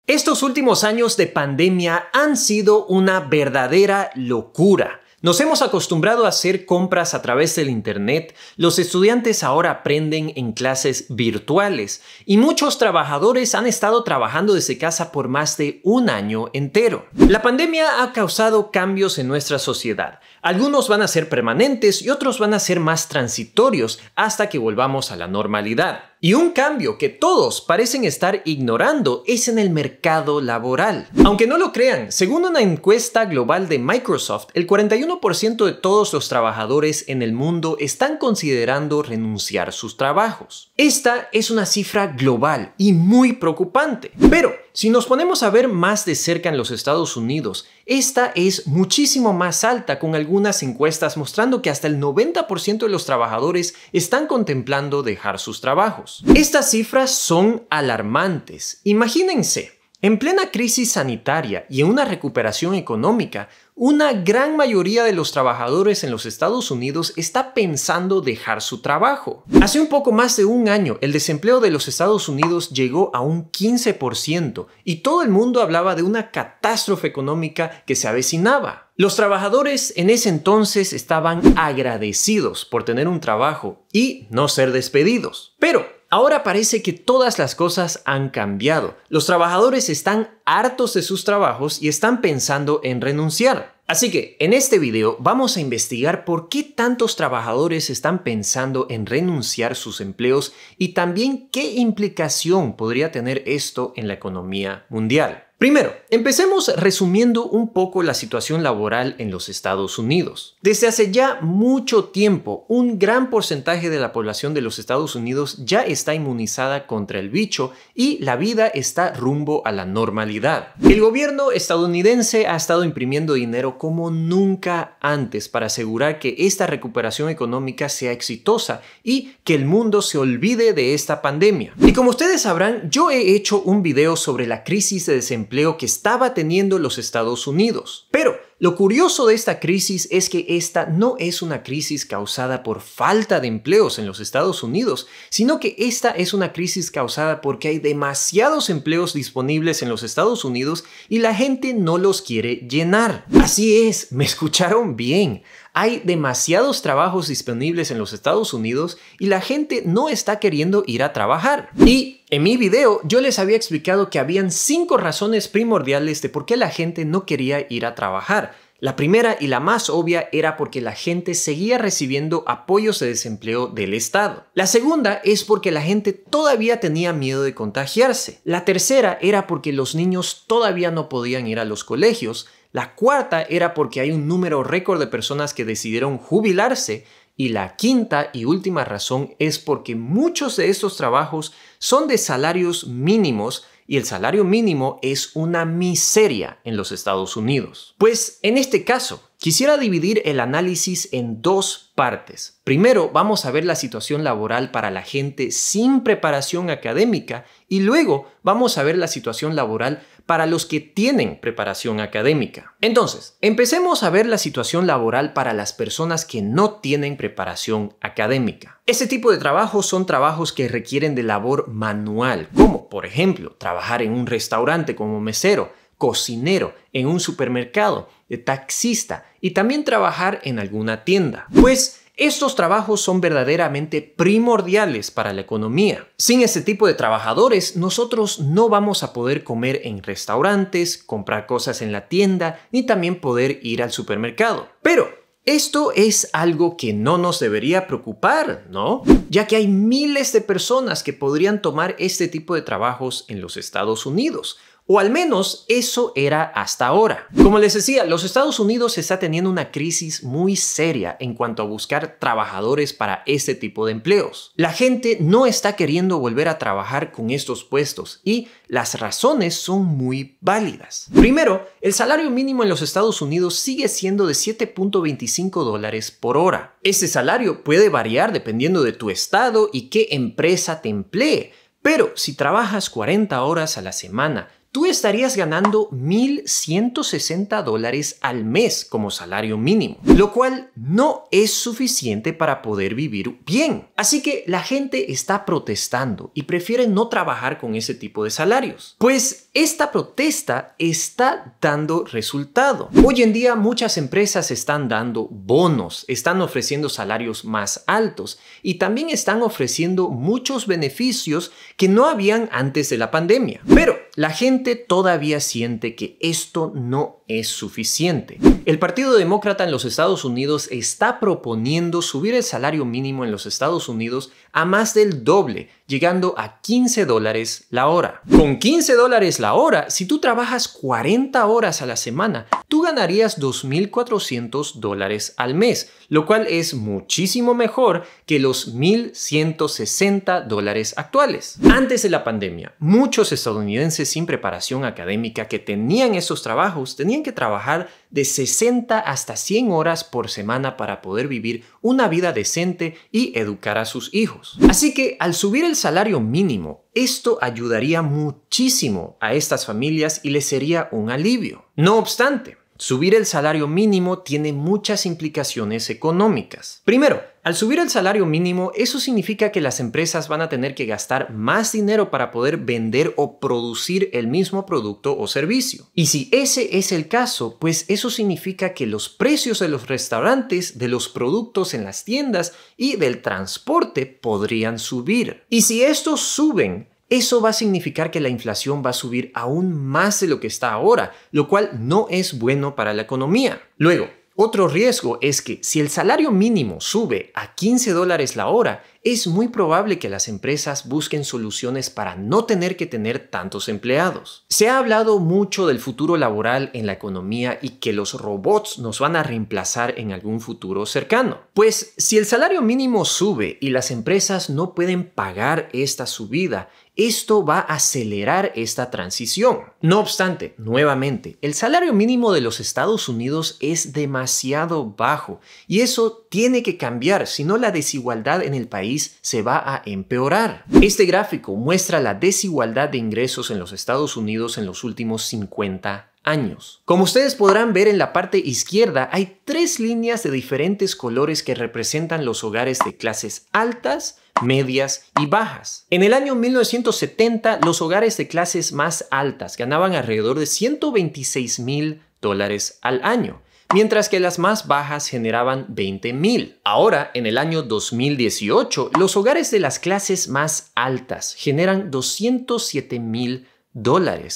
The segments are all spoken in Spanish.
Estos últimos años de pandemia han sido una verdadera locura. Nos hemos acostumbrado a hacer compras a través del internet, los estudiantes ahora aprenden en clases virtuales y muchos trabajadores han estado trabajando desde casa por más de un año entero. La pandemia ha causado cambios en nuestra sociedad. Algunos van a ser permanentes y otros van a ser más transitorios hasta que volvamos a la normalidad. Y un cambio que todos parecen estar ignorando es en el mercado laboral. Aunque no lo crean, según una encuesta global de Microsoft, el 41% de todos los trabajadores en el mundo están considerando renunciar a sus trabajos. Esta es una cifra global y muy preocupante. Pero si nos ponemos a ver más de cerca en los Estados Unidos, esta es muchísimo más alta, con algunas encuestas mostrando que hasta el 90% de los trabajadores están contemplando dejar sus trabajos. Estas cifras son alarmantes. Imagínense, en plena crisis sanitaria y en una recuperación económica, una gran mayoría de los trabajadores en los Estados Unidos está pensando dejar su trabajo. Hace un poco más de un año, el desempleo de los Estados Unidos llegó a un 15% y todo el mundo hablaba de una catástrofe económica que se avecinaba. Los trabajadores en ese entonces estaban agradecidos por tener un trabajo y no ser despedidos. Pero ahora parece que todas las cosas han cambiado. Los trabajadores están hartos de sus trabajos y están pensando en renunciar. Así que en este video vamos a investigar por qué tantos trabajadores están pensando en renunciar a sus empleos y también qué implicación podría tener esto en la economía mundial. Primero, empecemos resumiendo un poco la situación laboral en los Estados Unidos. Desde hace ya mucho tiempo, un gran porcentaje de la población de los Estados Unidos ya está inmunizada contra el bicho y la vida está rumbo a la normalidad. El gobierno estadounidense ha estado imprimiendo dinero como nunca antes para asegurar que esta recuperación económica sea exitosa y que el mundo se olvide de esta pandemia. Y como ustedes sabrán, yo he hecho un video sobre la crisis de desempleo que estaba teniendo los Estados Unidos. Pero lo curioso de esta crisis es que esta no es una crisis causada por falta de empleos en los Estados Unidos, sino que esta es una crisis causada porque hay demasiados empleos disponibles en los Estados Unidos y la gente no los quiere llenar. Así es, me escucharon bien. Hay demasiados trabajos disponibles en los Estados Unidos y la gente no está queriendo ir a trabajar. Y en mi video yo les había explicado que habían 5 razones primordiales de por qué la gente no quería ir a trabajar. La primera y la más obvia era porque la gente seguía recibiendo apoyos de desempleo del Estado. La segunda es porque la gente todavía tenía miedo de contagiarse. La tercera era porque los niños todavía no podían ir a los colegios. La cuarta era porque hay un número récord de personas que decidieron jubilarse. Y la quinta y última razón es porque muchos de estos trabajos son de salarios mínimos y el salario mínimo es una miseria en los Estados Unidos. Pues en este caso, quisiera dividir el análisis en 2 partes. Primero, vamos a ver la situación laboral para la gente sin preparación académica y luego vamos a ver la situación laboral para los que tienen preparación académica. Entonces, empecemos a ver la situación laboral para las personas que no tienen preparación académica. Este tipo de trabajos son trabajos que requieren de labor manual, como por ejemplo, trabajar en un restaurante como mesero, cocinero, en un supermercado, de taxista y también trabajar en alguna tienda. Pues estos trabajos son verdaderamente primordiales para la economía. Sin este tipo de trabajadores, nosotros no vamos a poder comer en restaurantes, comprar cosas en la tienda, ni también poder ir al supermercado. Pero esto es algo que no nos debería preocupar, ¿no? Ya que hay miles de personas que podrían tomar este tipo de trabajos en los Estados Unidos. O al menos eso era hasta ahora. Como les decía, los Estados Unidos está teniendo una crisis muy seria en cuanto a buscar trabajadores para este tipo de empleos. La gente no está queriendo volver a trabajar con estos puestos y las razones son muy válidas. Primero, el salario mínimo en los Estados Unidos sigue siendo de $7.25 por hora. Este salario puede variar dependiendo de tu estado y qué empresa te emplee. Pero si trabajas 40 horas a la semana, tú estarías ganando $1,160 al mes como salario mínimo, lo cual no es suficiente para poder vivir bien. Así que la gente está protestando y prefiere no trabajar con ese tipo de salarios. Pues esta protesta está dando resultado. Hoy en día muchas empresas están dando bonos, están ofreciendo salarios más altos y también están ofreciendo muchos beneficios que no habían antes de la pandemia. Pero la gente todavía siente que esto no es suficiente. El Partido Demócrata en los Estados Unidos está proponiendo subir el salario mínimo en los Estados Unidos a más del doble, llegando a $15 la hora. Con $15 la hora, si tú trabajas 40 horas a la semana, tú ganarías $2,400 al mes, lo cual es muchísimo mejor que los $1,160 actuales. Antes de la pandemia, muchos estadounidenses sin preparación académica que tenían esos trabajos tenían que trabajar de 60 hasta 100 horas por semana para poder vivir una vida decente y educar a sus hijos. Así que al subir el salario mínimo, esto ayudaría muchísimo a estas familias y les sería un alivio. No obstante, subir el salario mínimo tiene muchas implicaciones económicas. Primero, al subir el salario mínimo, eso significa que las empresas van a tener que gastar más dinero para poder vender o producir el mismo producto o servicio. Y si ese es el caso, pues eso significa que los precios de los restaurantes, de los productos en las tiendas y del transporte podrían subir. Y si estos suben, eso va a significar que la inflación va a subir aún más de lo que está ahora, lo cual no es bueno para la economía. Luego, otro riesgo es que si el salario mínimo sube a $15 la hora, es muy probable que las empresas busquen soluciones para no tener que tener tantos empleados. Se ha hablado mucho del futuro laboral en la economía y que los robots nos van a reemplazar en algún futuro cercano. Pues si el salario mínimo sube y las empresas no pueden pagar esta subida, esto va a acelerar esta transición. No obstante, nuevamente, el salario mínimo de los Estados Unidos es demasiado bajo y eso tiene que cambiar, si no la desigualdad en el país se va a empeorar. Este gráfico muestra la desigualdad de ingresos en los Estados Unidos en los últimos 50 años. Como ustedes podrán ver en la parte izquierda, hay 3 líneas de diferentes colores que representan los hogares de clases altas, medias y bajas. En el año 1970, los hogares de clases más altas ganaban alrededor de $126,000 al año, mientras que las más bajas generaban $20,000. Ahora, en el año 2018, los hogares de las clases más altas generan $207,000,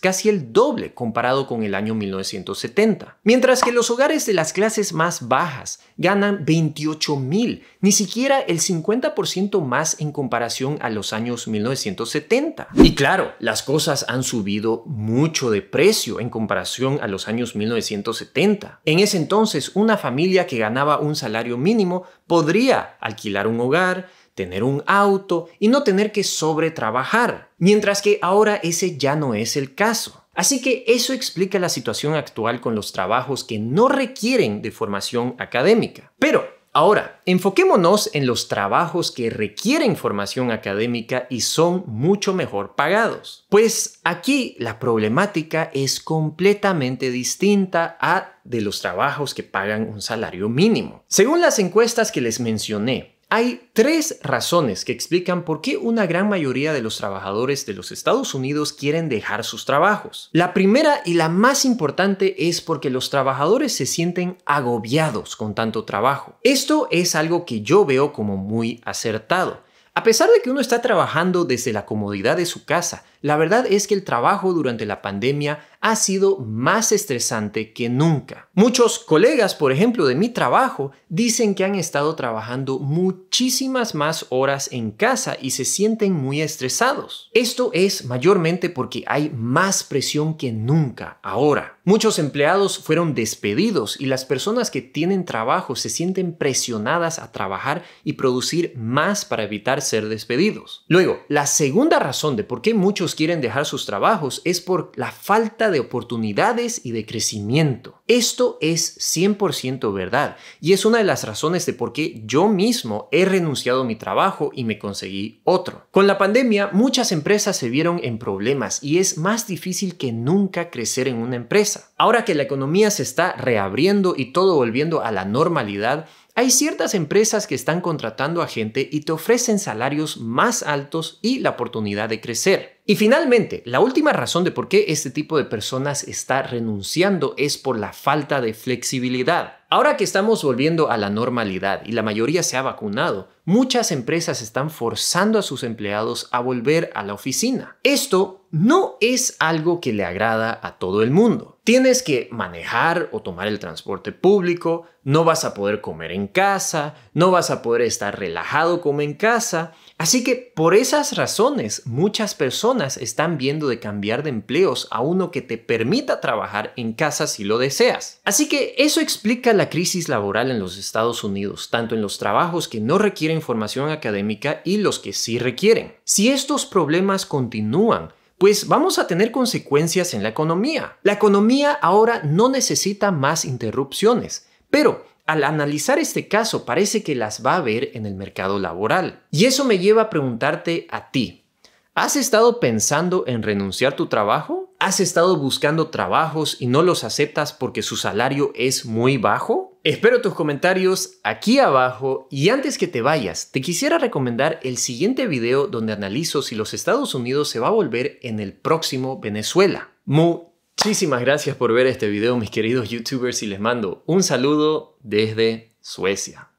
casi el doble comparado con el año 1970. Mientras que los hogares de las clases más bajas ganan $28,000, ni siquiera el 50% más en comparación a los años 1970. Y claro, las cosas han subido mucho de precio en comparación a los años 1970. En ese entonces, una familia que ganaba un salario mínimo podría alquilar un hogar, tener un auto y no tener que sobretrabajar, mientras que ahora ese ya no es el caso. Así que eso explica la situación actual con los trabajos que no requieren de formación académica. Pero ahora, enfoquémonos en los trabajos que requieren formación académica y son mucho mejor pagados. Pues aquí la problemática es completamente distinta a de los trabajos que pagan un salario mínimo. Según las encuestas que les mencioné, hay 3 razones que explican por qué una gran mayoría de los trabajadores de los Estados Unidos quieren dejar sus trabajos. La primera y la más importante es porque los trabajadores se sienten agobiados con tanto trabajo. Esto es algo que yo veo como muy acertado. A pesar de que uno está trabajando desde la comodidad de su casa, la verdad es que el trabajo durante la pandemia ha sido más estresante que nunca. Muchos colegas, por ejemplo, de mi trabajo, dicen que han estado trabajando muchísimas más horas en casa y se sienten muy estresados. Esto es mayormente porque hay más presión que nunca ahora. Muchos empleados fueron despedidos y las personas que tienen trabajo se sienten presionadas a trabajar y producir más para evitar ser despedidos. Luego, la segunda razón de por qué muchos muchos quieren dejar sus trabajos es por la falta de oportunidades y de crecimiento. Esto es 100% verdad y es una de las razones de por qué yo mismo he renunciado a mi trabajo y me conseguí otro. Con la pandemia, muchas empresas se vieron en problemas y es más difícil que nunca crecer en una empresa. Ahora que la economía se está reabriendo y todo volviendo a la normalidad, hay ciertas empresas que están contratando a gente y te ofrecen salarios más altos y la oportunidad de crecer. Y finalmente, la última razón de por qué este tipo de personas está renunciando es por la falta de flexibilidad. Ahora que estamos volviendo a la normalidad y la mayoría se ha vacunado, muchas empresas están forzando a sus empleados a volver a la oficina. Esto no es algo que le agrada a todo el mundo. Tienes que manejar o tomar el transporte público, no vas a poder comer en casa, no vas a poder estar relajado como en casa. Así que por esas razones muchas personas están viendo de cambiar de empleos a uno que te permita trabajar en casa si lo deseas. Así que eso explica la crisis laboral en los Estados Unidos, tanto en los trabajos que no requieren formación académica y los que sí requieren. Si estos problemas continúan, pues vamos a tener consecuencias en la economía. La economía ahora no necesita más interrupciones, pero al analizar este caso parece que las va a haber en el mercado laboral. Y eso me lleva a preguntarte a ti, ¿has estado pensando en renunciar a tu trabajo? ¿Has estado buscando trabajos y no los aceptas porque su salario es muy bajo? Espero tus comentarios aquí abajo y antes que te vayas, te quisiera recomendar el siguiente video donde analizo si los Estados Unidos se va a volver en el próximo Venezuela. Muchísimas gracias por ver este video, mis queridos youtubers, y les mando un saludo desde Suecia.